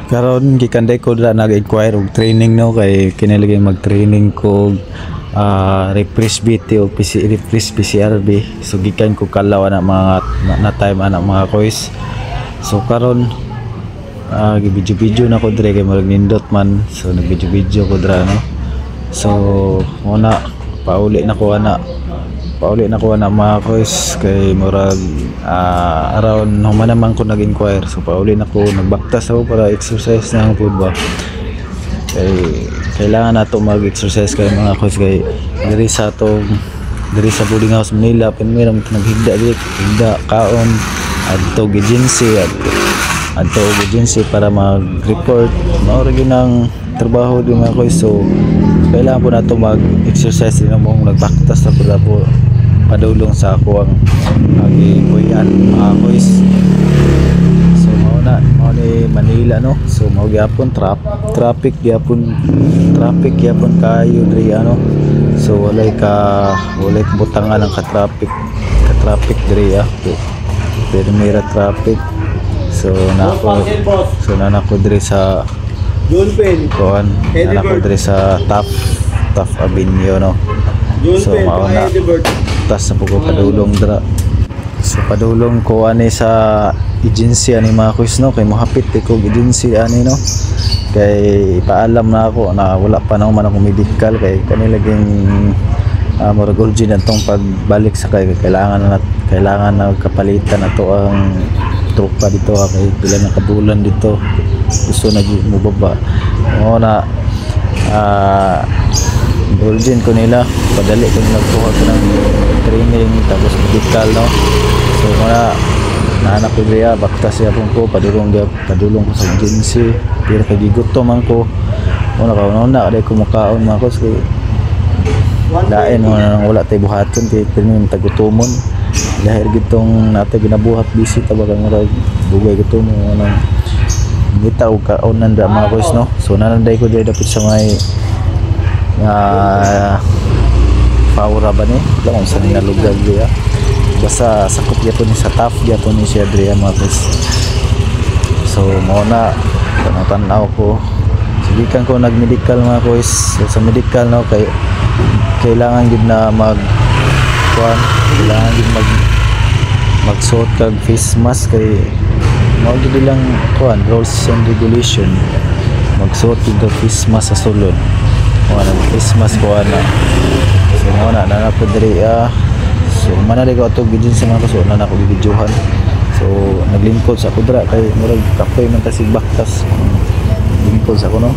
Karon gikanday ko dra nag-inquire og training no kay kiniligay mag-training ko refresh BT o refresh PCRB. So gikan ko kalaw na mga na time anak mga kois. So karon gi-video na ko dre kay murag nindot man. So nag-video ko dra no. So una pauli na ko ana mga kois kay murag around human naman ko nag-inquire. So pauli na ko nagbaktas ako para exercise na ang food ba kay kailangan nato mag-exercise kay mga kois kay diri sa boarding house Manila pinmiram naghigda kaon adto agency para mag-report mao ra gyud ang trabaho di mga kois. So kailangan po nato mag-exercise din mo nagbaktas na po padulong sa ako ang agi-kuyan mga kois. So mao ni Manila no. So mao gyapon traffic gyapon kayo diri ano. So walay butangan ang ka-traffic diri Primera traffic. So nako diri sa kuan nako diri sa Taft Avenue no. So mao na tas sa pugo padulong dra. So padulong ko ani sa agency ani mga kuis no kay mohapit ko agency ani no. Kay paalam na ako na wala pa naman ako medical kay kanilaging murag urgent atong pagbalik sa kailangan na kapalitan nato ang trupa dito kay pila na kabulan dito gusto na mubaba mo na urgent ko nila padali ko nagkuha ko ng training tapos medical no. So naanak ko diya baktas siya ko padulong ko sa agency pero kay gigutom man ko una kada ko mukaon mga kos kay lain mo nang wala tay buhaton kay pinim tagutomon dahil gitong nato ginabuhat busy ta bagang murag dugay gutom mo nang ngita og kaonan da mga kos no. So nananday ko diya dapat sa may Paura ba ni? Kung saan nga lugar diya. Basta sakop gyapon ni sa Taft gyapon ni siya diya mga guys. So mo na tanaw ko. Sigikan ko nag-medical mga guys. So, sa medical no kay kailangan gid na kailangan gid magsuot kag face mask kay mao gid lang kuan rules and regulation. Magsuot gid kag face mask sa sulod. Face mask ko na. So na po diri so manali ko ato gidin sa mga kaso na ako bibidyohan. So naglingkod sa kudra kay murag kapoy man ta si baktas lingkod sa ko no.